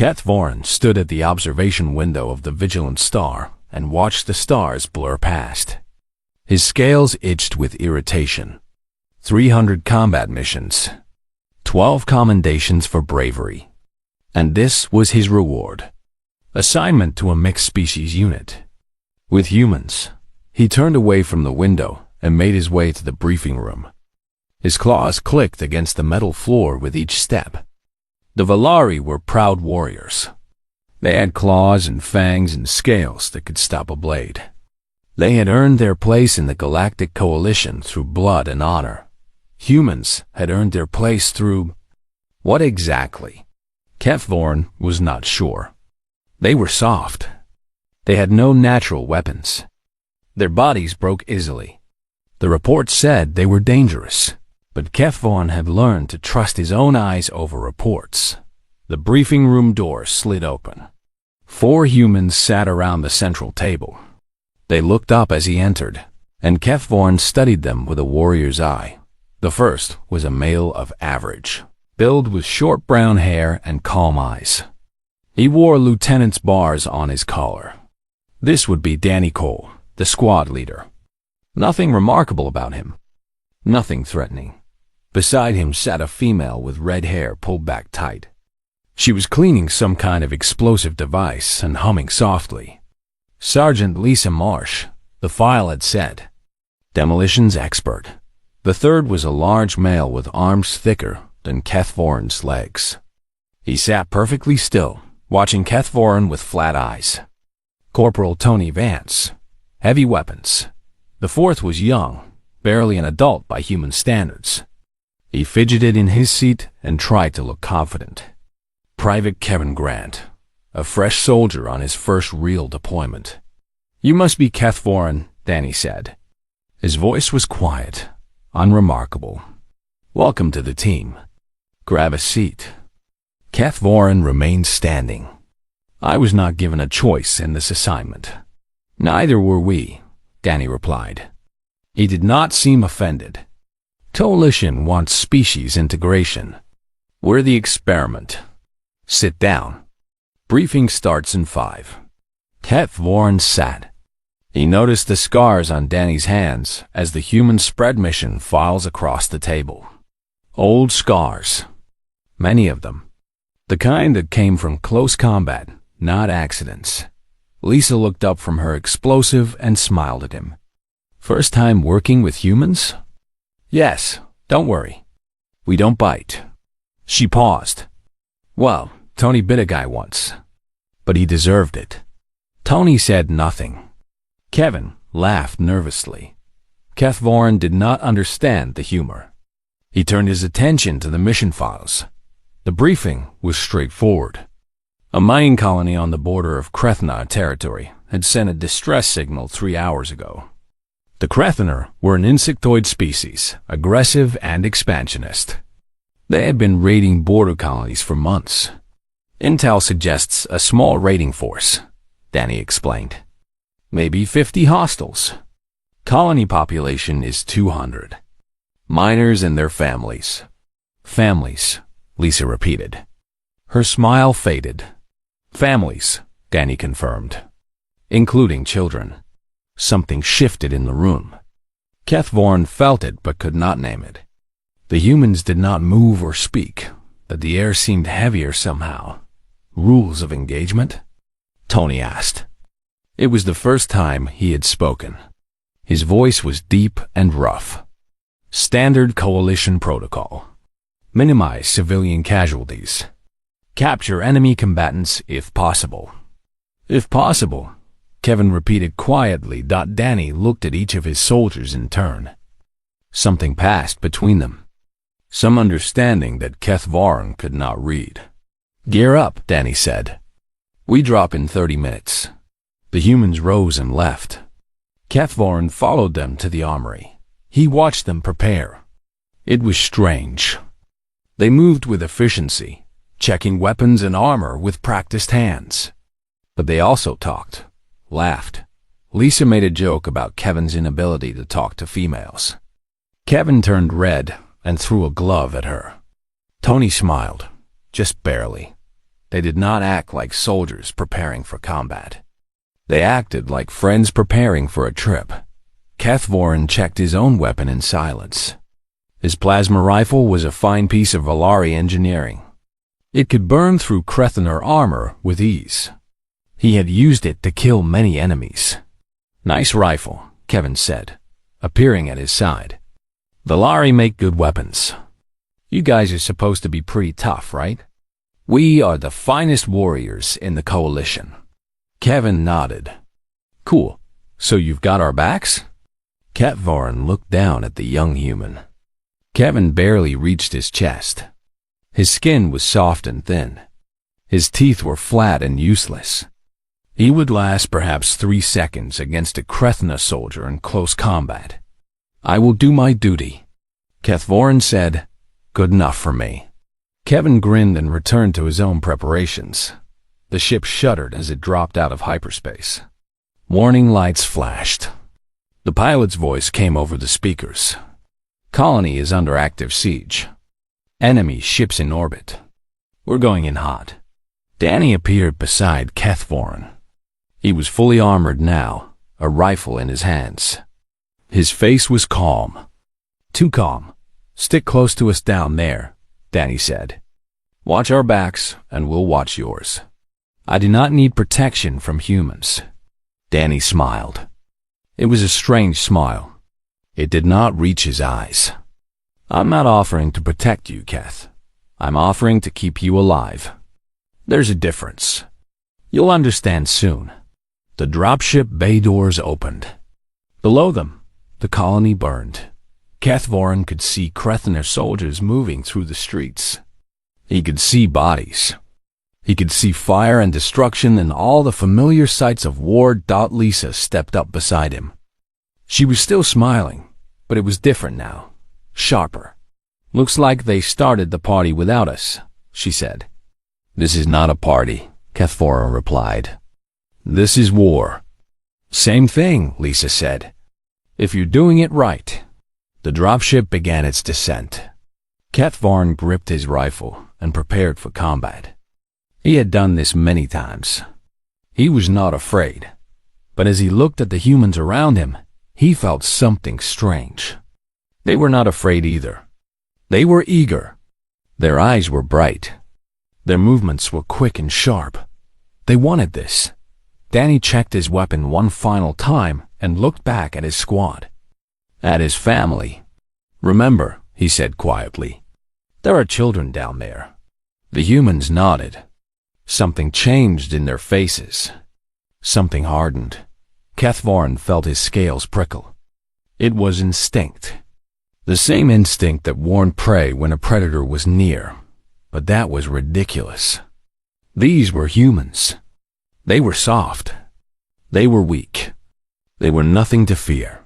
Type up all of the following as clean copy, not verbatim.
Keth Voren stood at the observation window of the Vigilant Star and watched the stars blur past. His scales itched with irritation. 300 combat missions, 12 commendations for bravery. And this was his reward. Assignment to a mixed species unit. With humans, he turned away from the window and made his way to the briefing room. His claws clicked against the metal floor with each step. The Valari were proud warriors. They had claws and fangs and scales that could stop a blade. They had earned their place in the Galactic Coalition through blood and honor. Humans had earned their place through... what exactly? Keth Voren was not sure. They were soft. They had no natural weapons. Their bodies broke easily. The reports said they were dangerous, but Keth Voren had learned to trust his own eyes over reports. The briefing room door slid open. 4 humans sat around the central table. They looked up as he entered, and Keth Voren studied them with a warrior's eye. The first was a male of average build with short brown hair and calm eyes. He wore lieutenant's bars on his collar. This would be Danny Cole, the squad leader. Nothing remarkable about him. Nothing threatening. Beside him sat a female with red hair pulled back tight. She was cleaning some kind of explosive device and humming softly. Sergeant Lisa Marsh, the file had said. Demolitions expert. The third was a large male with arms thicker than Keth Voren's legs. He sat perfectly still, watching Keth Voren with flat eyes. Corporal Tony Vance. Heavy weapons. The fourth was young, barely an adult by human standards. He fidgeted in his seat and tried to look confident. Private Kevin Grant, a fresh soldier on his first real deployment. You must be Keth Voren, Danny said. His voice was quiet, unremarkable. Welcome to the team. Grab a seat. Keth Voren remained standing. I was not given a choice in this assignment. Neither were we, Danny replied. He did not seem offended. Coalition wants species integration. We're the experiment. Sit down. Briefing starts in 5. Keth Voren sat. He noticed the scars on Danny's hands as the human spread mission files across the table. Old scars. Many of them. The kind that came from close combat, not accidents. Lisa looked up from her explosive and smiled at him. First time working with humans? Yes, don't worry. We don't bite. She paused. Well, Tony bit a guy once, but he deserved it. Tony said nothing. Kevin laughed nervously. Keth Voren did not understand the humor. He turned his attention to the mission files. The briefing was straightforward. A mining colony on the border of Krethna territory had sent a distress signal 3 hours ago. The Krethner were an insectoid species, aggressive and expansionist. They had been raiding border colonies for months. Intel suggests a small raiding force, Danny explained. Maybe 50 hostiles. Colony population is 200. Miners and their families. Families, Lisa repeated. Her smile faded. Families, Danny confirmed. Including children. Something shifted in the room. Keth Voren felt it but could not name it. The humans did not move or speak, but the air seemed heavier somehow. Rules of engagement? Tony asked. It was the first time he had spoken. His voice was deep and rough. Standard coalition protocol. Minimize civilian casualties. Capture enemy combatants if possible. If possible, Kevin repeated quietly. Danny looked at each of his soldiers in turn. Something passed between them. Some understanding that Keth Voren could not read. Gear up, Danny said. We drop in 30 minutes. The humans rose and left. Keth Voren followed them to the armory. He watched them prepare. It was strange. They moved with efficiency, checking weapons and armor with practiced hands. But they also talked, laughed. Lisa made a joke about Kevin's inability to talk to females. Kevin turned red and threw a glove at her. Tony smiled, just barely. They did not act like soldiers preparing for combat. They acted like friends preparing for a trip. Kethvorin checked his own weapon in silence. His plasma rifle was a fine piece of Valari engineering. It could burn through Krethener armor with ease. He had used it to kill many enemies. "Nice rifle," Kevin said, appearing at his side. "Valari make good weapons. You guys are supposed to be pretty tough, right?" "We are the finest warriors in the Coalition." Kevin nodded. "Cool. So you've got our backs?" Kethvorin looked down at the young human. Kevin barely reached his chest. His skin was soft and thin. His teeth were flat and useless. He would last perhaps 3 seconds against a Krethener soldier in close combat. "I will do my duty," Kethvorin said. "Good enough for me." Kevin grinned and returned to his own preparations. The ship shuddered as it dropped out of hyperspace. Warning lights flashed. The pilot's voice came over the speakers. "Colony is under active siege. Enemy ships in orbit. We're going in hot." Danny appeared beside Kethvorin. He was fully armored now, a rifle in his hands. His face was calm. "Too calm. Stick close to us down there," Danny said. "Watch our backs, and we'll watch yours. I do not need protection from humans." Danny smiled. It was a strange smile. It did not reach his eyes. "I'm not offering to protect you, Keth. I'm offering to keep you alive. There's a difference. You'll understand soon." The dropship bay doors opened. Below them, the colony burned. Kethvorin could see Krethener soldiers moving through the streets. He could see bodies. He could see fire and destruction and all the familiar sights of war. Lisa stepped up beside him. She was still smiling, but it was different now, sharper. "Looks like they started the party without us," she said. "This is not a party," Kethvorin replied. "This is war." "Same thing," Lisa said. "If you're doing it right." The dropship began its descent. Kethvorin gripped his rifle and prepared for combat. He had done this many times. He was not afraid, but as he looked at the humans around him, he felt something strange. They were not afraid either. They were eager. Their eyes were bright. Their movements were quick and sharp. They wanted this. Danny checked his weapon one final time and looked back at his squad. At his family. "Remember," he said quietly, "there are children down there." The humans nodded. Something changed in their faces. Something hardened. Kethvorin felt his scales prickle. It was instinct. The same instinct that warned prey when a predator was near. But that was ridiculous. These were humans. They were soft. They were weak. They were nothing to fear.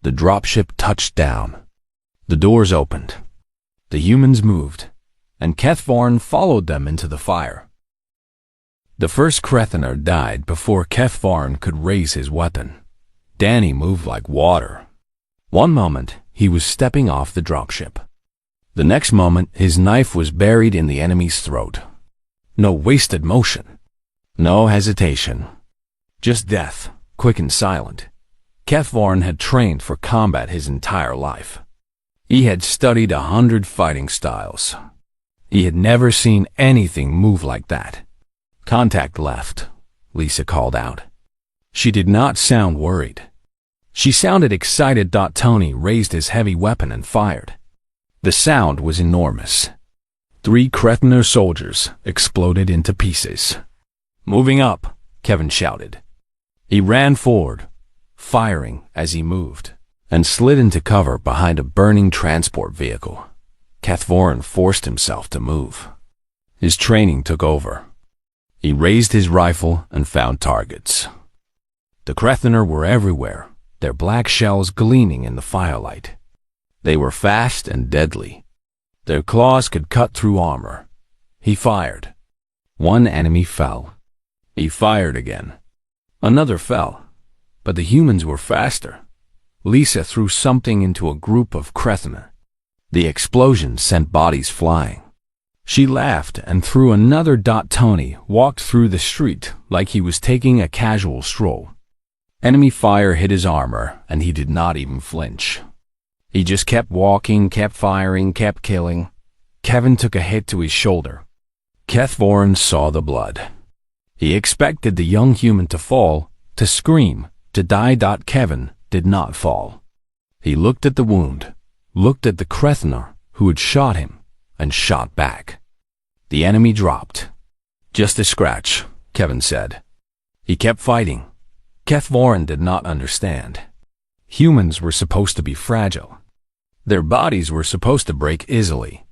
The dropship touched down. The doors opened. The humans moved, and Kethvorin followed them into the fire. The first Krethener died before Kethvorin could raise his weapon. Danny moved like water. One moment, he was stepping off the dropship. The next moment, his knife was buried in the enemy's throat. No wasted motion. No hesitation. Just death, quick and silent. Kethvorin had trained for combat his entire life. He had studied 100 fighting styles. He had never seen anything move like that. "Contact left," Lisa called out. She did not sound worried. She sounded excited. Tony raised his heavy weapon and fired. The sound was enormous. 3 Krethener soldiers exploded into pieces. "Moving up," Kevin shouted. He ran forward, firing as he moved, and slid into cover behind a burning transport vehicle. Kethvorin forced himself to move. His training took over. He raised his rifle and found targets. The Krethener were everywhere, their black shells gleaming in the firelight. They were fast and deadly. Their claws could cut through armor. He fired. One enemy fell. He fired again. Another fell, but the humans were faster. Lisa threw something into a group of Krethener. The explosion sent bodies flying. She laughed and threw another. Tony walked through the street like he was taking a casual stroll. Enemy fire hit his armor, and he did not even flinch. He just kept walking, kept firing, kept killing. Kevin took a hit to his shoulder. Kethvorin saw the blood. He expected the young human to fall, to scream, to die. Kevin did not fall. He looked at the wound, looked at the Krethner who had shot him, and shot back. The enemy dropped. Just a scratch, Kevin said. He kept fighting. Kethvorin did not understand. Humans were supposed to be fragile. Their bodies were supposed to break easily.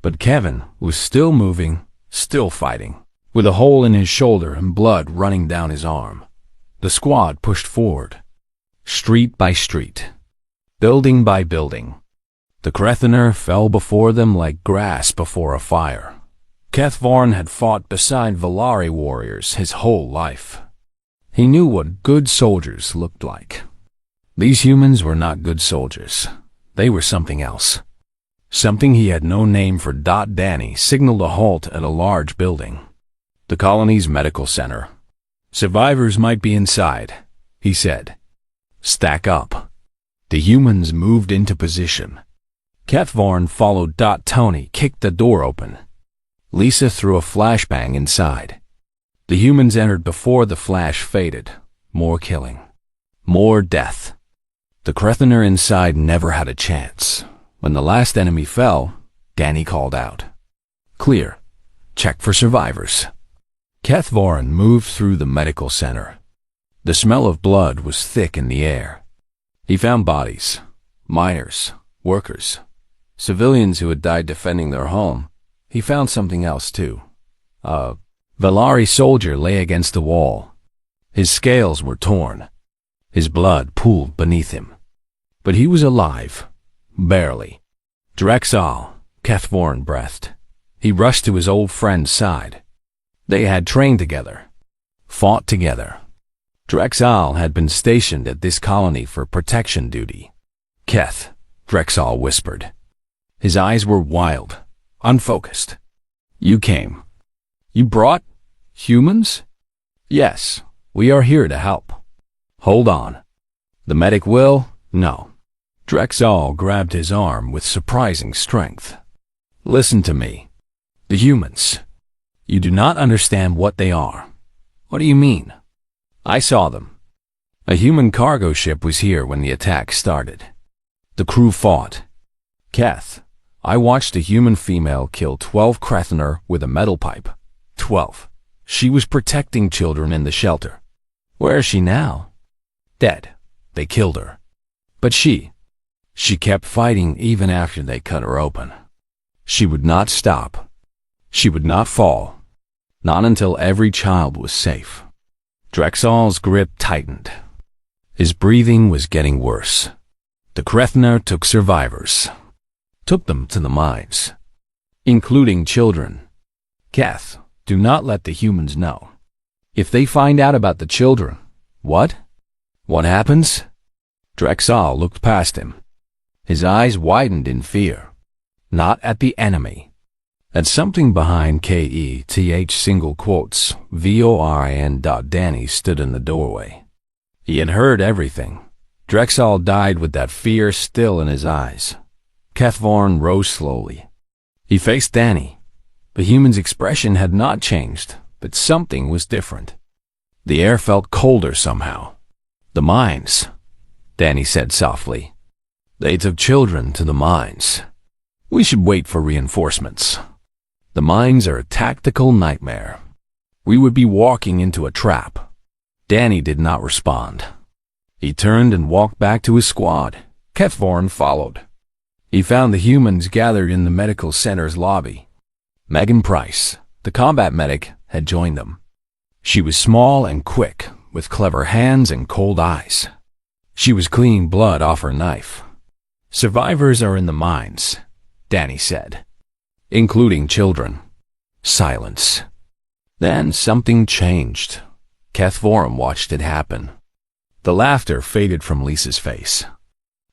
But Kevin was still moving, still fighting, with a hole in his shoulder and blood running down his arm. The squad pushed forward, street by street, building by building. The Krethner fell before them like grass before a fire. Kethvorin had fought beside Valari warriors his whole life. He knew what good soldiers looked like. These humans were not good soldiers. They were something else. Something he had no name for. Danny signaled a halt at a large building. The colony's medical center. Survivors might be inside, he said. Stack up. The humans moved into position. Kethvorin followed. Tony kicked the door open. Lisa threw a flashbang inside. The humans entered before the flash faded. More killing. More death. The Krethner inside never had a chance. When the last enemy fell, Danny called out. Clear. Check for survivors. Kethvorin moved through the medical center. The smell of blood was thick in the air. He found bodies. Miners. Workers. Civilians who had died defending their home. He found something else too. A Valari soldier lay against the wall. His scales were torn. His blood pooled beneath him. But he was alive. Barely. Drexal, Kethvorin breathed. He rushed to his old friend's side. They had trained together. Fought together. Drexal had been stationed at this colony for protection duty. Keth, Drexal whispered. His eyes were wild, unfocused. You came. You brought humans? Yes, we are here to help. Hold on. The medic will? No. Drexal grabbed his arm with surprising strength. Listen to me. The humans. You do not understand what they are. What do you mean? I saw them. A human cargo ship was here when the attack started. The crew fought. Keth, I watched a human female kill 12 Krethner with a metal pipe. 12. She was protecting children in the shelter. Where is she now? Dead. They killed her. But she kept fighting even after they cut her open. She would not stop. She would not fall. Not until every child was safe. Drexal's grip tightened. His breathing was getting worse. The Krethner took survivors. Took them to the mines. Including children. Keth, do not let the humans know. If they find out about the children, what? What happens? Drexal looked past him. His eyes widened in fear. Not at the enemy. At something behind KETH single quotes, VORIN. Danny stood in the doorway. He had heard everything. Drexal died with that fear still in his eyes. Kethvorin rose slowly. He faced Danny. The human's expression had not changed, but something was different. The air felt colder somehow. The mines, Danny said softly. They took children to the mines. We should wait for reinforcements. The mines are a tactical nightmare. We would be walking into a trap. Danny did not respond. He turned and walked back to his squad. Kethvorin followed. He found the humans gathered in the medical center's lobby. Megan Price, the combat medic, had joined them. She was small and quick, with clever hands and cold eyes. She was cleaning blood off her knife. Survivors are in the mines, Danny said. Including children. Silence. Then something changed. Kethvorin watched it happen. The laughter faded from Lisa's face.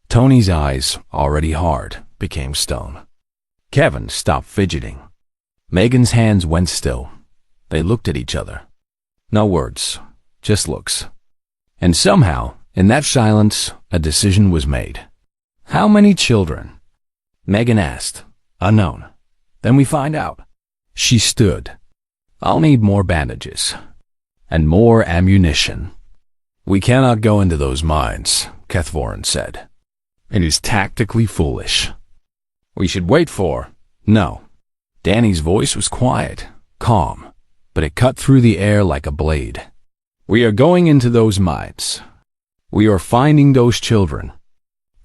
Tony's eyes, already hard, became stone. Kevin stopped fidgeting. Megan's hands went still. They looked at each other. No words, just looks. And somehow, in that silence, a decision was made. How many children? Megan asked. Unknown. Then we find out. She stood. I'll need more bandages. And more ammunition. We cannot go into those mines, Kethvorin said. It is tactically foolish. We should wait for... No. Danny's voice was quiet, calm, but it cut through the air like a blade. We are going into those mines. We are finding those children.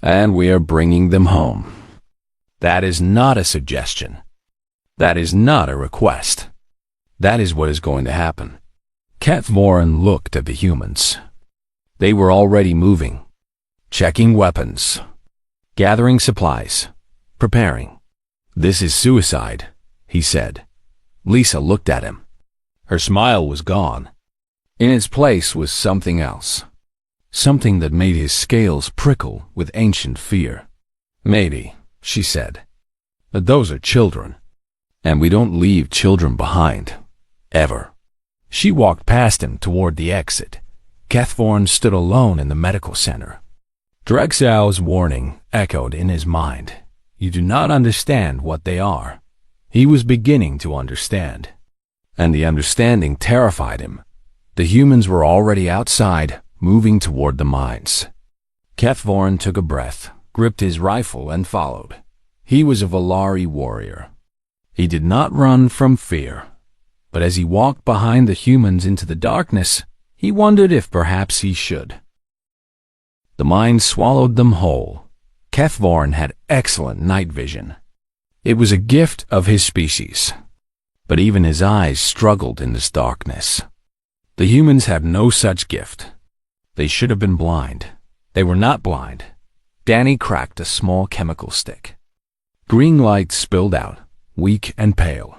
And we are bringing them home. That is not a suggestion. That is not a request. That is what is going to happen. Kethvorin looked at the humans. They were already moving, checking weapons, gathering supplies, preparing. This is suicide, he said. Lisa looked at him. Her smile was gone. In its place was something else. Something that made his scales prickle with ancient fear. Maybe, she said, but those are children. And we don't leave children behind. Ever. She walked past him toward the exit. Kethvorin stood alone in the medical center. Drexel's warning echoed in his mind. You do not understand what they are. He was beginning to understand. And the understanding terrified him. The humans were already outside, moving toward the mines. Kethvorin took a breath, gripped his rifle, and followed. He was a Valari warrior. He did not run from fear. But as he walked behind the humans into the darkness, he wondered if perhaps he should. The mine swallowed them whole. Kethvorin had excellent night vision. It was a gift of his species. But even his eyes struggled in this darkness. The humans had no such gift. They should have been blind. They were not blind. Danny cracked a small chemical stick. Green light spilled out, weak and pale.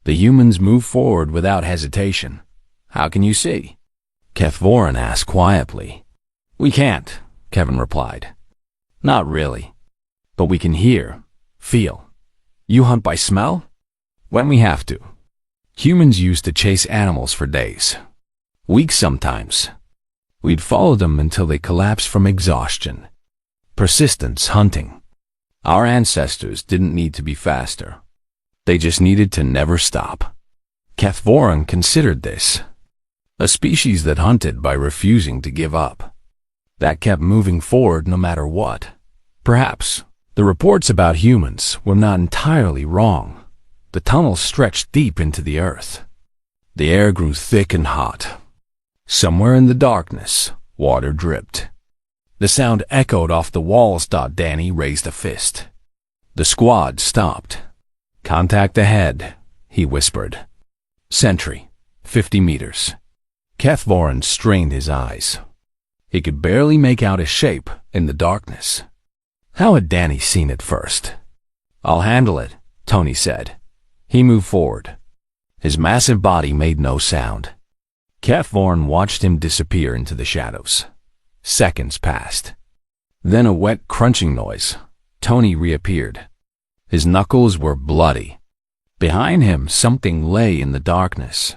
The humans moved forward without hesitation. How can you see? Kethvorin asked quietly. We can't, Kevin replied. Not really. But we can hear, feel. You hunt by smell? When we have to. Humans used to chase animals for days. Weeks sometimes. We'd follow them until they collapsed from exhaustion. Persistence hunting. Our ancestors didn't need to be faster. They just needed to never stop. Kethvorin considered this. A species that hunted by refusing to give up. That kept moving forward no matter what. Perhaps the reports about humans were not entirely wrong. The tunnels stretched deep into the earth. The air grew thick and hot. Somewhere in the darkness, water dripped. The sound echoed off the walls. Danny raised a fist. The squad stopped. Contact ahead, he whispered. Sentry, 50 meters. Kethvorin strained his eyes. He could barely make out a shape in the darkness. How had Danny seen it first? I'll handle it, Tony said. He moved forward. His massive body made no sound. Kethvorin watched him disappear into the shadows. Seconds passed. Then a wet crunching noise. Tony reappeared. His knuckles were bloody. Behind him, something lay in the darkness.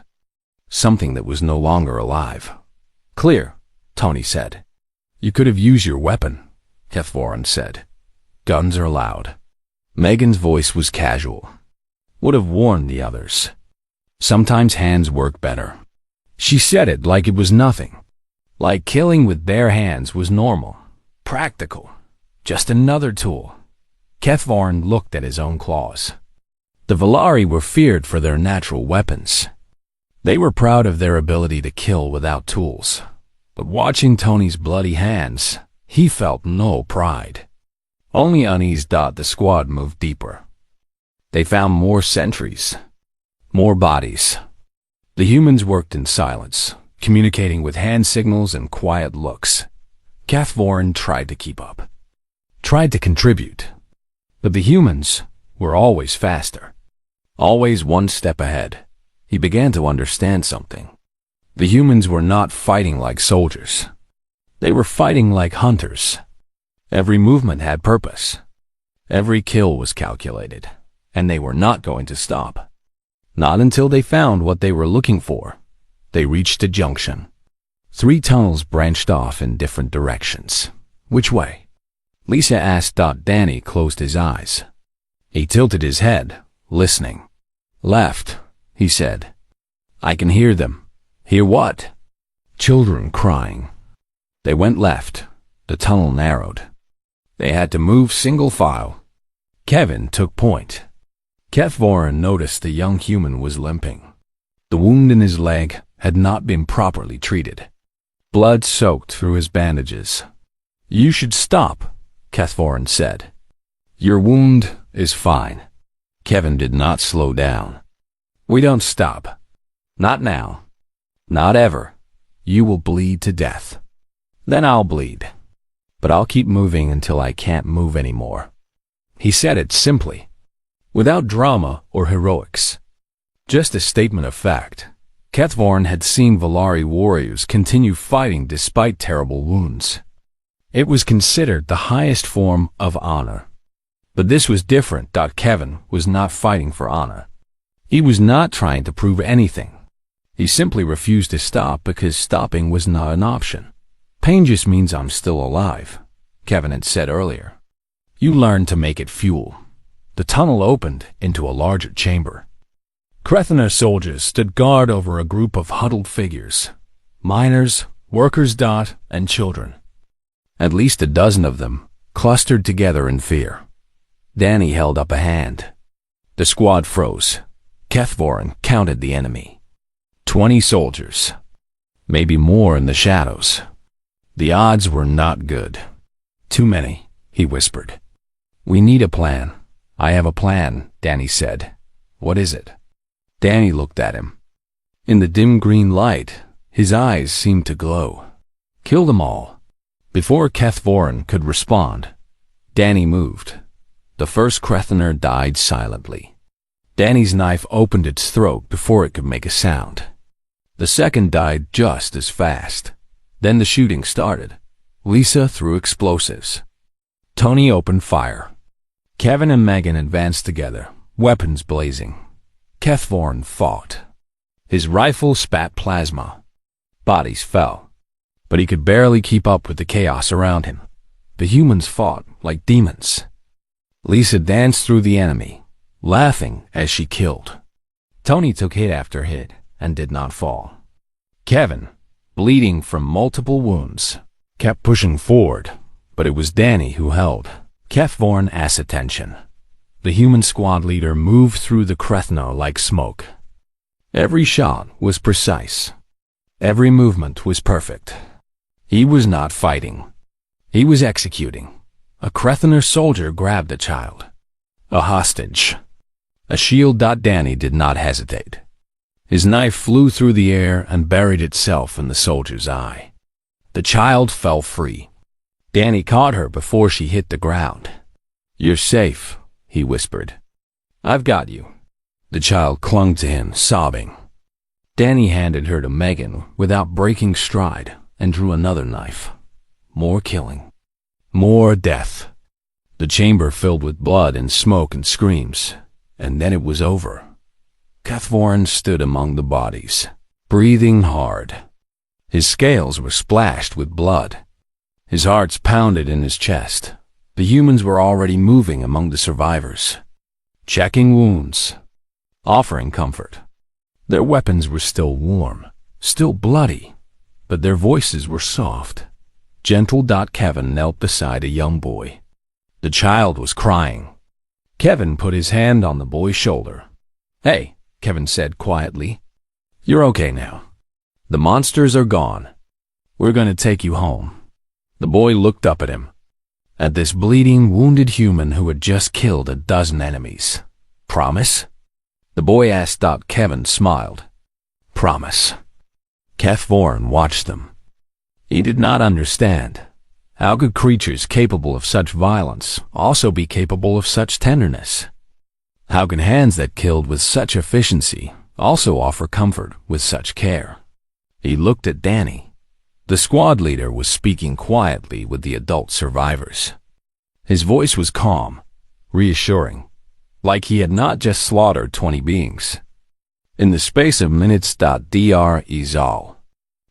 Something that was no longer alive. Clear, Tony said. You could have used your weapon, Kethvorin said. Guns are loud. Megan's voice was casual. Would have warned the others. Sometimes hands work better. She said it like it was nothing. Like killing with bare hands was normal, practical, just another tool. Kethvorin looked at his own claws. The Valari were feared for their natural weapons. They were proud of their ability to kill without tools. But watching Tony's bloody hands, he felt no pride. Only unease. The squad moved deeper. They found more sentries, more bodies. The humans worked in silence, communicating with hand signals and quiet looks. Kethvorin tried to keep up, tried to contribute. But the humans were always faster, always one step ahead. He began to understand something. The humans were not fighting like soldiers. They were fighting like hunters. Every movement had purpose. Every kill was calculated, and they were not going to stop. Not until they found what they were looking for. They reached a junction. 3 tunnels branched off in different directions. Which way? Lisa asked. Danny closed his eyes. He tilted his head, listening. Left, he said. I can hear them. Hear what? Children crying. They went left. The tunnel narrowed. They had to move single file. Kevin took point. Kethvoren noticed the young human was limping. The wound in his leg had not been properly treated. Blood soaked through his bandages. You should stop, Kethvoren said. Your wound is fine. Kevin did not slow down. We don't stop. Not now. Not ever. You will bleed to death. Then I'll bleed. But I'll keep moving until I can't move anymore. He said it simply, without drama or heroics. Just a statement of fact. Kethvoren had seen Valari warriors continue fighting despite terrible wounds. It was considered the highest form of honor. But this was different. Kevin was not fighting for honor. He was not trying to prove anything. He simply refused to stop because stopping was not an option. Pain just means I'm still alive, Kevin had said earlier. You learn to make it fuel. The tunnel opened into a larger chamber. Krethner soldiers stood guard over a group of huddled figures. Miners, workers, and children. At least a dozen of them, clustered together in fear. Danny held up a hand. The squad froze. Kethvoren counted the enemy. 20 soldiers. Maybe more in the shadows. The odds were not good. Too many, he whispered. We need a plan. I have a plan, Danny said. What is it? Danny looked at him. In the dim green light, his eyes seemed to glow. Kill them all. Before Kethvoren could respond, Danny moved. The first Krethner died silently. Danny's knife opened its throat before it could make a sound. The second died just as fast. Then the shooting started. Lisa threw explosives. Tony opened fire. Kevin and Megan advanced together, weapons blazing. Kethvoren fought. His rifle spat plasma. Bodies fell. But he could barely keep up with the chaos around him. The humans fought like demons. Lisa danced through the enemy, laughing as she killed. Tony took hit after hit and did not fall. Kevin, bleeding from multiple wounds, kept pushing forward, but it was Danny who held. Kethvoren asked attention. The human squad leader moved through the Krethner like smoke. Every shot was precise. Every movement was perfect. He was not fighting. He was executing. A Krethner soldier grabbed a child. A hostage. A shield. Danny did not hesitate. His knife flew through the air and buried itself in the soldier's eye. The child fell free. Danny caught her before she hit the ground. You're safe, he whispered. I've got you. The child clung to him, sobbing. Danny handed her to Megan without breaking stride and drew another knife. More killing. More death. The chamber filled with blood and smoke and screams, and then it was over. Kethvoren stood among the bodies, breathing hard. His scales were splashed with blood. His heart pounded in his chest. The humans were already moving among the survivors, checking wounds, offering comfort. Their weapons were still warm, still bloody, but their voices were soft. Gentle. Kevin knelt beside a young boy. The child was crying. Kevin put his hand on the boy's shoulder. Hey, Kevin said quietly. You're okay now. The monsters are gone. We're going to take you home. The boy looked up at him. At this bleeding, wounded human who had just killed a dozen enemies. Promise? The boy asked. Kevin smiled. Promise. Kethvoren watched them. He did not understand. How could creatures capable of such violence also be capable of such tenderness? How can hands that killed with such efficiency also offer comfort with such care? He looked at Danny. The squad leader was speaking quietly with the adult survivors. His voice was calm, reassuring, like he had not just slaughtered 20 beings. In the space of minutes. Dr. is all.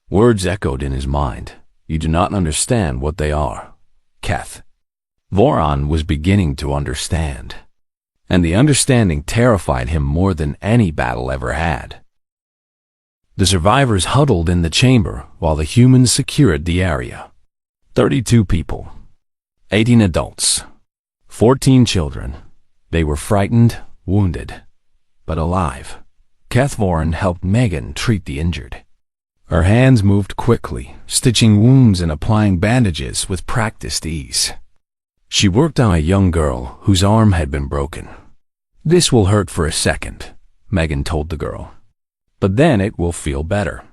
Words echoed in his mind. You do not understand what they are, Keth. Voron was beginning to understand, and the understanding terrified him more than any battle ever had. The survivors huddled in the chamber while the humans secured the area. 32 people, 18 adults, 14 children. They were frightened, wounded, but alive. Keth Voron helped Megan treat the injured. Her hands moved quickly, stitching wounds and applying bandages with practiced ease. She worked on a young girl whose arm had been broken. This will hurt for a second, Megan told the girl, but then it will feel better.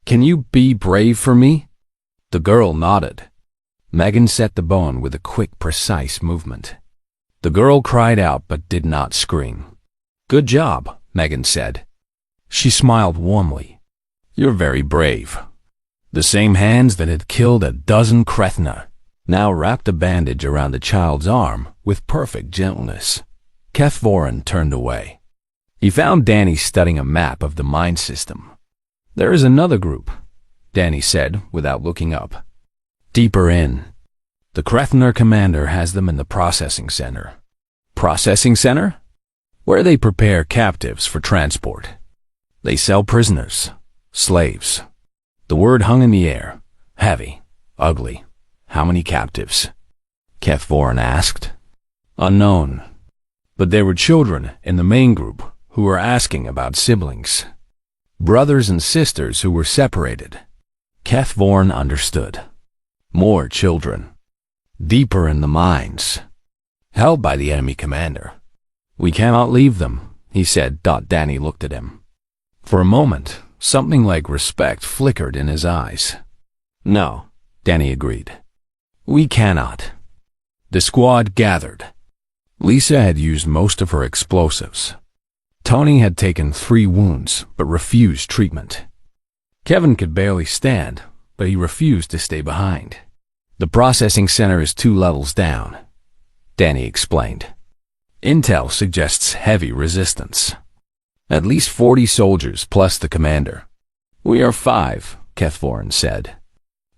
Can you be brave for me? The girl nodded. Megan set the bone with a quick, precise movement. The girl cried out but did not scream. Good job, Megan said. She smiled warmly. You're very brave. The same hands that had killed a dozen Krethna now wrapped a bandage around the child's arm with perfect gentleness. Keth Voron turned away. He found Danny studying a map of the mine system. There is another group, Danny said without looking up. Deeper in. The Krethner commander has them in the processing center. Processing center? Where they prepare captives for transport. They sell prisoners, slaves. The word hung in the air, heavy, ugly. How many captives? Keth Voron asked. Unknown. But there were children in the main group who were asking about siblings. Brothers and sisters who were separated. Keth Voron understood. More children. Deeper in the mines. Held by the enemy commander. We cannot leave them, he said. Danny looked at him. For a moment, something like respect flickered in his eyes. No, Danny agreed. We cannot. The squad gathered. Lisa had used most of her explosives. Tony had taken 3 wounds, but refused treatment. Kevin could barely stand, but he refused to stay behind. The processing center is 2 levels down, Danny explained. Intel suggests heavy resistance. At least 40 soldiers plus the commander. We are 5, Keth Voron said.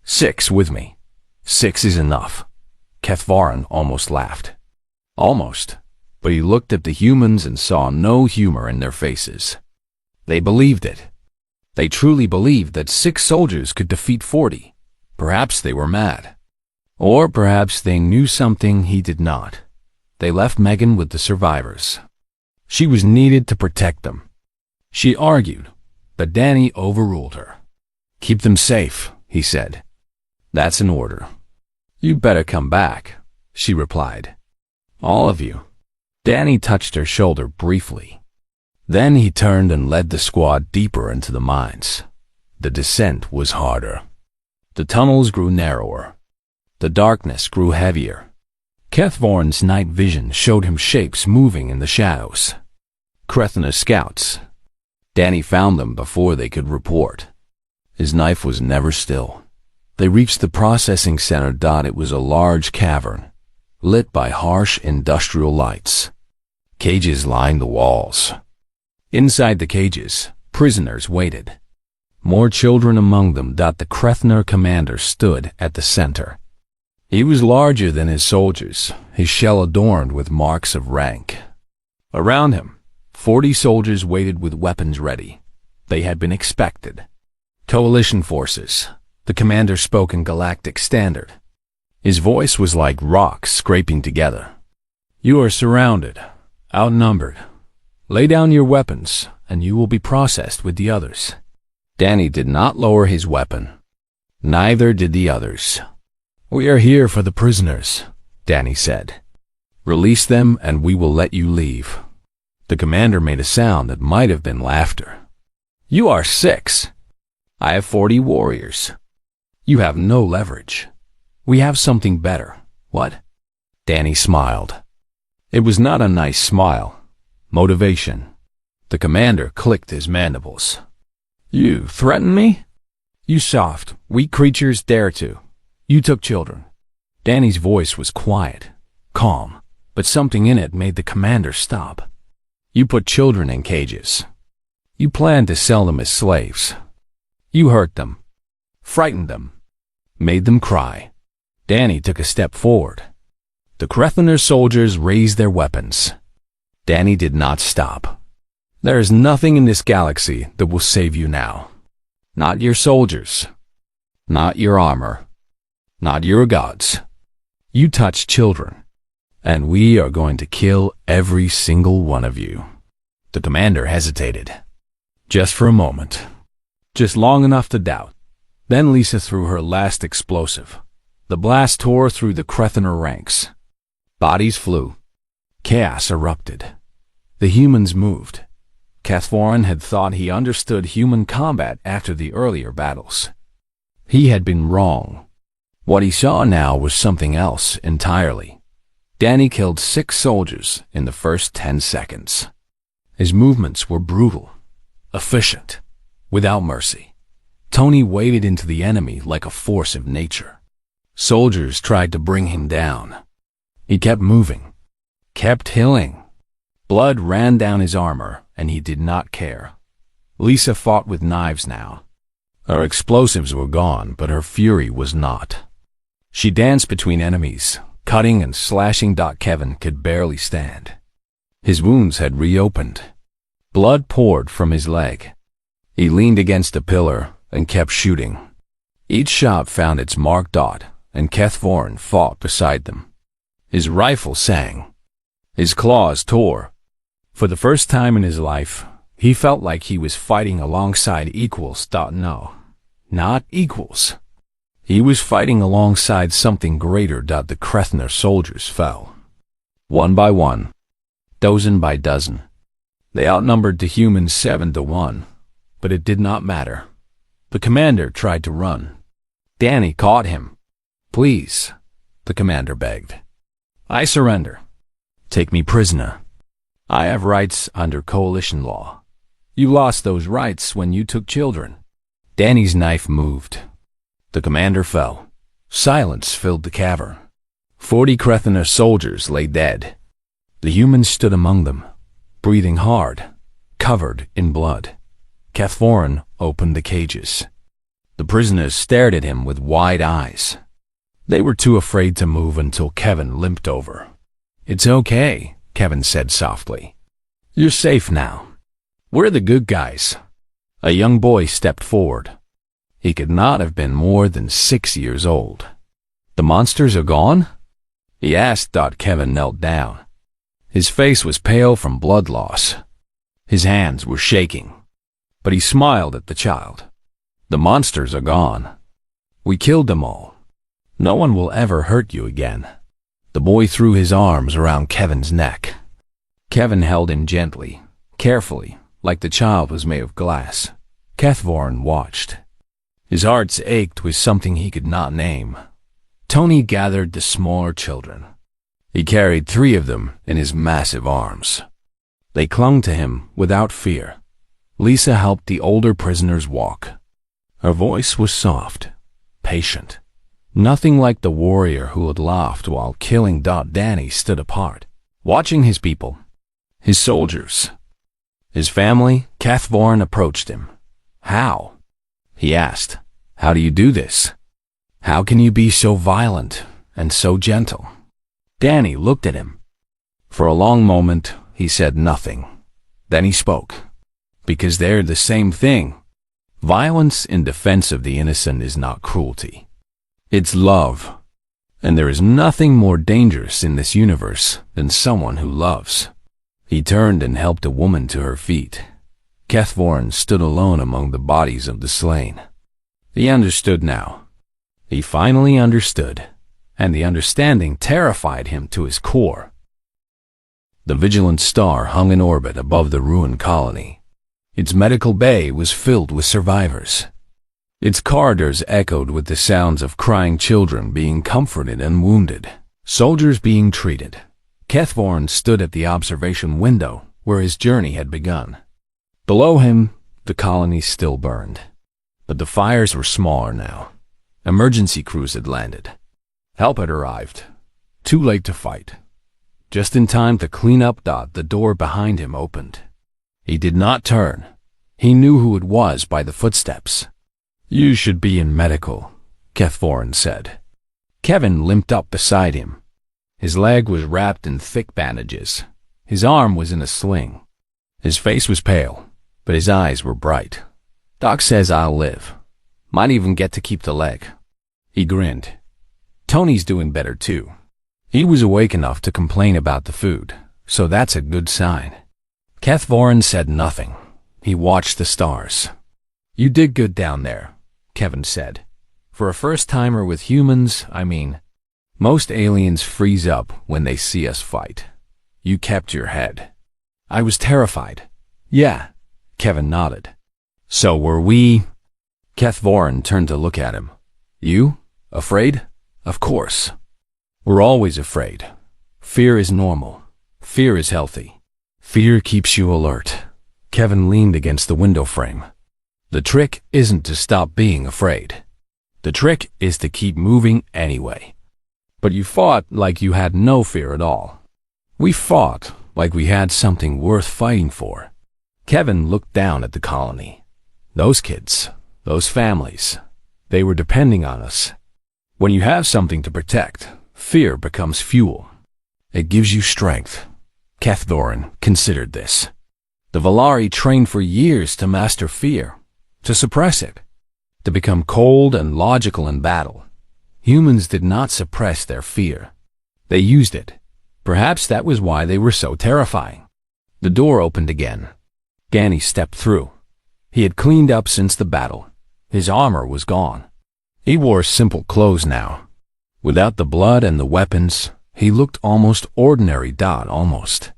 6 with me. 6 is enough. Keth Voron almost laughed. Almost, but he looked at the humans and saw no humor in their faces. They believed it. They truly believed that 6 soldiers could defeat 40. Perhaps they were mad. Or perhaps they knew something he did not. They left Megan with the survivors. She was needed to protect them. She argued, but Danny overruled her. Keep them safe, he said. That's an order. You better come back, she replied. All of you. Danny touched her shoulder briefly. Then he turned and led the squad deeper into the mines. The descent was harder. The tunnels grew narrower. The darkness grew heavier. Keth Voron's night vision showed him shapes moving in the shadows. Krethna scouts. Danny found them before they could report. His knife was never still. They reached the processing center. It was a large cavern, lit by harsh industrial lights. Cages lined the walls. Inside the cages, prisoners waited. More children among them. The Krethner commander stood at the center. He was larger than his soldiers, his shell adorned with marks of rank. Around him, 40 soldiers waited with weapons ready. They had been expected. Coalition forces. The commander spoke in Galactic Standard. His voice was like rocks scraping together. You are surrounded, outnumbered. Lay down your weapons, and you will be processed with the others. Danny did not lower his weapon. Neither did the others. We are here for the prisoners, Danny said. Release them and we will let you leave. The commander made a sound that might have been laughter. You are 6. I have 40 warriors. You have no leverage. We have something better. What? Danny smiled. It was not a nice smile. Motivation. The commander clicked his mandibles. You threaten me? You soft, weak creatures dare to. You took children. Danny's voice was quiet, calm, but something in it made the commander stop. You put children in cages. You planned to sell them as slaves. You hurt them, frightened them, made them cry. Danny took a step forward. The Krethener soldiers raised their weapons. Danny did not stop. There is nothing in this galaxy that will save you now. Not your soldiers. Not your armor. Not your gods. You touch children, and we are going to kill every single one of you. The commander hesitated. Just for a moment. Just long enough to doubt. Then Lisa threw her last explosive. The blast tore through the Krethener ranks. Bodies flew. Chaos erupted. The humans moved. Kathvorin had thought he understood human combat after the earlier battles. He had been wrong. What he saw now was something else entirely. Danny killed 6 soldiers in the first 10 seconds. His movements were brutal, efficient, without mercy. Tony waded into the enemy like a force of nature. Soldiers tried to bring him down. He kept moving, kept healing. Blood ran down his armor, and he did not care. Lisa fought with knives now. Her explosives were gone, but her fury was not. She danced between enemies, cutting and slashing. Kevin could barely stand. His wounds had reopened. Blood poured from his leg. He leaned against a pillar and kept shooting. Each shot found its mark. And Kathvorin fought beside them. His rifle sang. His claws tore. For the first time in his life, he felt like he was fighting alongside equals. No, not equals. He was fighting alongside something greater. The Krethener soldiers fell. One by one, dozen by dozen. They outnumbered the humans 7-1, but it did not matter. The commander tried to run. Danny caught him. Please, the commander begged. I surrender. Take me prisoner. I have rights under coalition law. You lost those rights when you took children. Danny's knife moved. The commander fell. Silence filled the cavern. 40 Krethener soldiers lay dead. The humans stood among them, breathing hard, covered in blood. Kathvorin opened the cages. The prisoners stared at him with wide eyes. They were too afraid to move until Kevin limped over. It's okay, Kevin said softly. You're safe now. We're the good guys. A young boy stepped forward. He could not have been more than 6 years old. The monsters are gone? He asked. Kevin knelt down. His face was pale from blood loss. His hands were shaking. But he smiled at the child. The monsters are gone. We killed them all. No one will ever hurt you again. The boy threw his arms around Kevin's neck. Kevin held him gently, carefully, like the child was made of glass. Kathvorin watched. His heart ached with something he could not name. Tony gathered the smaller children. He carried 3 of them in his massive arms. They clung to him without fear. Lisa helped the older prisoners walk. Her voice was soft, patient. Nothing like the warrior who had laughed while killing. Danny stood apart, watching his people, his soldiers, his family. Kathvorin approached him. How? He asked. How do you do this? How can you be so violent and so gentle? Danny looked at him. For a long moment, he said nothing. Then he spoke. Because they're the same thing. Violence in defense of the innocent is not cruelty. It's love. And there is nothing more dangerous in this universe than someone who loves. He turned and helped a woman to her feet. Kathvorin stood alone among the bodies of the slain. He understood now. He finally understood, and the understanding terrified him to his core. The Vigilant Star hung in orbit above the ruined colony. Its medical bay was filled with survivors. Its corridors echoed with the sounds of crying children being comforted and wounded, soldiers being treated. Kathvorin stood at the observation window where his journey had begun. Below him, the colony still burned. But the fires were smaller now. Emergency crews had landed. Help had arrived. Too late to fight. Just in time to clean up. The door behind him opened. He did not turn. He knew who it was by the footsteps. "You should be in medical," Kethvorin said. Kevin limped up beside him. His leg was wrapped in thick bandages. His arm was in a sling. His face was pale, but his eyes were bright. "Doc says I'll live. Might even get to keep the leg." He grinned. "Tony's doing better too. He was awake enough to complain about the food, so that's a good sign." Kethvorin said nothing. He watched the stars. "You did good down there," Kevin said. "For a first-timer with humans, I mean. Most aliens freeze up when they see us fight. You kept your head." "I was terrified." "Yeah," Kevin nodded. "So were we." Kethvorin turned to look at him. "You? Afraid? Of course. We're always afraid. Fear is normal. Fear is healthy. Fear keeps you alert." Kevin leaned against the window frame. "The trick isn't to stop being afraid. The trick is to keep moving anyway." "But you fought like you had no fear at all." "We fought like we had something worth fighting for." Kevin looked down at the colony. Those kids, those families, they were depending on us. When you have something to protect, fear becomes fuel. It gives you strength. Kethvorin considered this. The Valari trained for years to master fear, to suppress it, to become cold and logical in battle. Humans did not suppress their fear. They used it. Perhaps that was why they were so terrifying. The door opened again. Danny stepped through. He had cleaned up since the battle. His armor was gone. He wore simple clothes now. Without the blood and the weapons, he looked almost ordinary. Almost.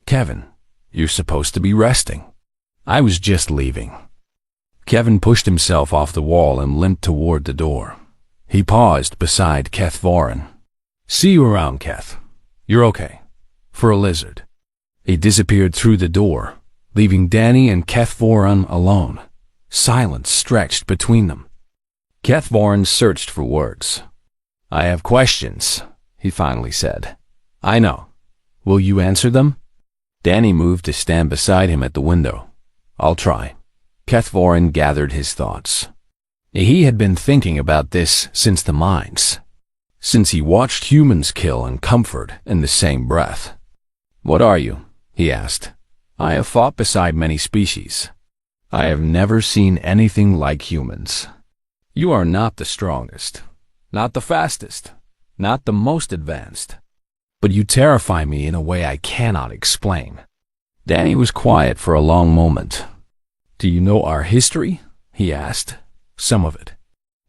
"Kevin, you're supposed to be resting." "I was just leaving." Kevin pushed himself off the wall and limped toward the door. He paused beside Kethvorin. "See you around, Keth. You're okay. For a lizard." He disappeared through the door, leaving Danny and Kethvorin alone. Silence stretched between them. Kethvorin searched for words. "I have questions," he finally said. "I know. Will you answer them?" Danny moved to stand beside him at the window. "I'll try." Kethvorin gathered his thoughts. He had been thinking about this since the mines, since he watched humans kill and comfort in the same breath. "What are you?" he asked. "I have fought beside many species. I have never seen anything like humans. You are not the strongest, not the fastest, not the most advanced, but you terrify me in a way I cannot explain." Danny was quiet for a long moment. "Do you know our history?" he asked. "Some of it.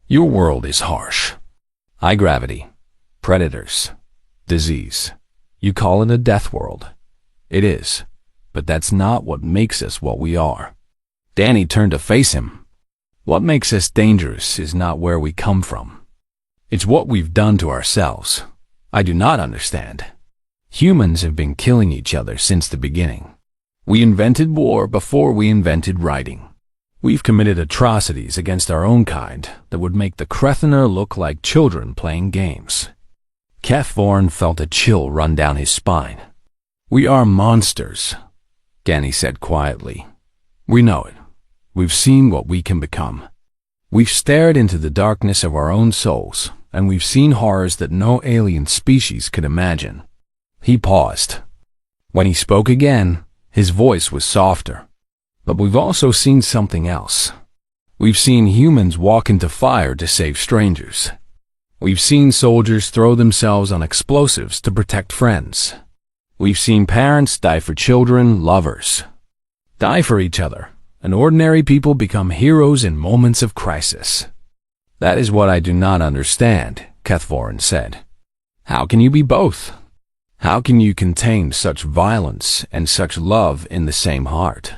Your world is harsh. High gravity, predators, disease. You call it a death world. It is, but that's not what makes us what we are." Danny turned to face him. "What makes us dangerous is not where we come from. It's what we've done to ourselves. I do not understand. Humans have been killing each other since the beginning. We invented war before we invented writing. We've committed atrocities against our own kind that would make the Krethener look like children playing games." Kethvorin felt a chill run down his spine. "We are monsters," Danny said quietly. "We know it. We've seen what we can become. We've stared into the darkness of our own souls, and we've seen horrors that no alien species could imagine." He paused. When he spoke again, his voice was softer. "But we've also seen something else. We've seen humans walk into fire to save strangers. We've seen soldiers throw themselves on explosives to protect friends. We've seen parents die for children, lovers, die for each other, and ordinary people become heroes in moments of crisis." "That is what I do not understand," Kethvorin said. "How can you be both? How can you contain such violence and such love in the same heart?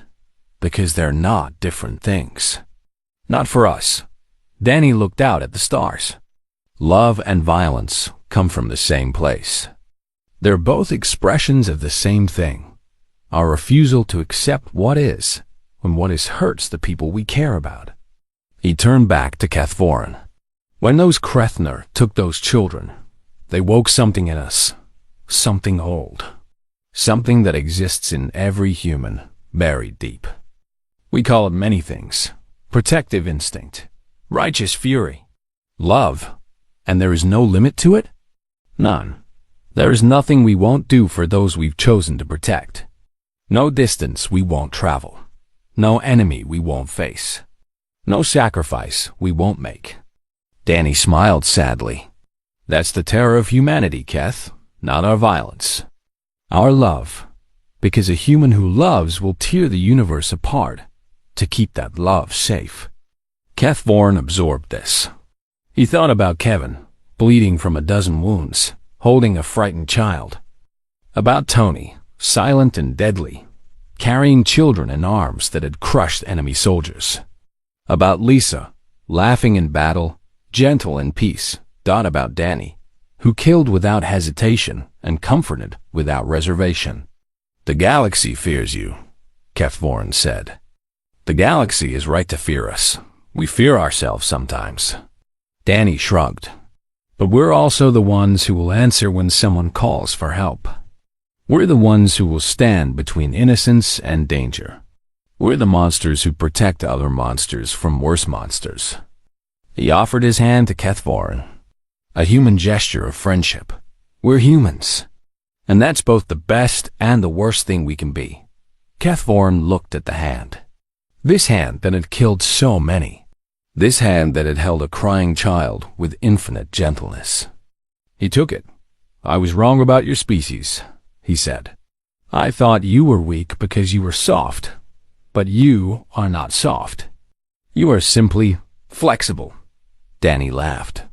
Because they're not different things." "Not for us." Danny looked out at the stars. "Love and violence come from the same place. They're both expressions of the same thing, our refusal to accept what is when what is hurts the people we care about." He turned back to Kethvorin. "When those Krethener took those children, they woke something in us, something old, something that exists in every human, buried deep. We call it many things: protective instinct, righteous fury, love, and there is no limit to it? None. There is nothing we won't do for those we've chosen to protect. No distance we won't travel. No enemy we won't face. No sacrifice we won't make. Danny smiled sadly. That's the terror of humanity, Keth, not our violence. Our love, because a human who loves will tear the universe apart to keep that love safe. Keth Vaughan absorbed this. He thought about Kevin, bleeding from a dozen wounds, holding a frightened child. About Tony, silent and deadly, carrying children in arms that had crushed enemy soldiers. About Lisa, laughing in battle, gentle in peace. About Danny, who killed without hesitation and comforted without reservation. The galaxy fears you, Keth Vaughan said. The galaxy is right to fear us. We fear ourselves sometimes. Danny shrugged. But we're also the ones who will answer when someone calls for help. We're the ones who will stand between innocence and danger. We're the monsters who protect other monsters from worse monsters. He offered his hand to Keth Vaughan, a human gesture of friendship. We're humans, and that's both the best and the worst thing we can be. Keth Vaughan looked at the hand. This hand that had killed so many. This hand that had held a crying child with infinite gentleness. He took it. I was wrong about your species, he said. I thought you were weak because you were soft, but you are not soft. You are simply flexible. Danny laughed.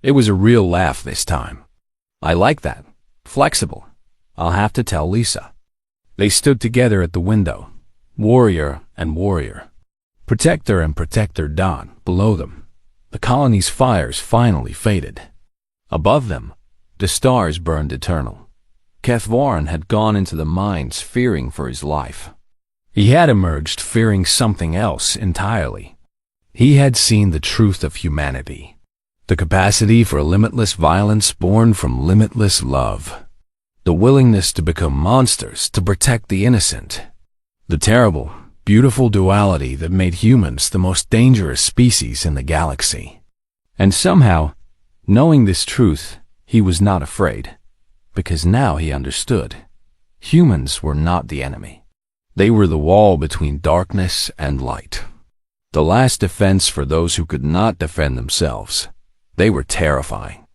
It was a real laugh this time. I like that. Flexible. I'll have to tell Lisa. They stood together at the window, warrior and warrior. Protector and protector Don below them. The colony's fires finally faded. Above them, the stars burned eternal. Keth Vaughan had gone into the mines fearing for his life. He had emerged fearing something else entirely. He had seen the truth of humanity. The capacity for limitless violence born from limitless love. The willingness to become monsters to protect the innocent. The terrible, beautiful duality that made humans the most dangerous species in the galaxy. And somehow, knowing this truth, he was not afraid, because now he understood. Humans were not the enemy. They were the wall between darkness and light. The last defense for those who could not defend themselves. They were terrifying.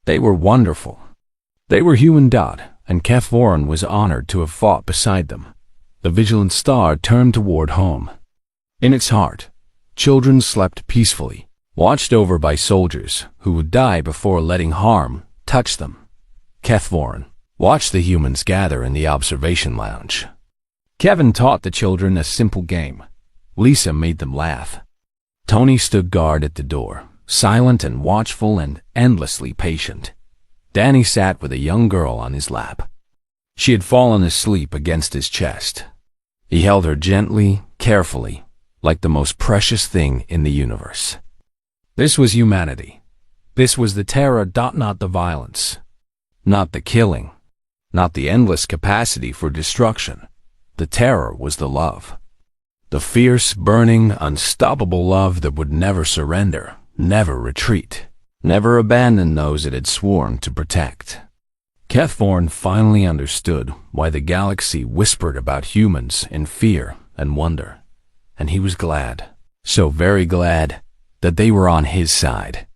They were wonderful. They were human. And Keth Vaughan was honored to have fought beside them. The vigilant star turned toward home. In its heart, children slept peacefully, watched over by soldiers who would die before letting harm touch them. Keth Vaughan watched the humans gather in the observation lounge. Kevin taught the children a simple game. Lisa made them laugh. Tony stood guard at the door, silent and watchful and endlessly patient. Danny sat with a young girl on his lap. She had fallen asleep against his chest. He held her gently, carefully, like the most precious thing in the universe. This was humanity. This was the terror, not the violence, not the killing, not the endless capacity for destruction. The terror was the love. The fierce, burning, unstoppable love that would never surrender, never retreat, never abandon those it had sworn to protect. Keth Vaughan finally understood why the galaxy whispered about humans in fear and wonder, and he was glad, so very glad, that they were on his side.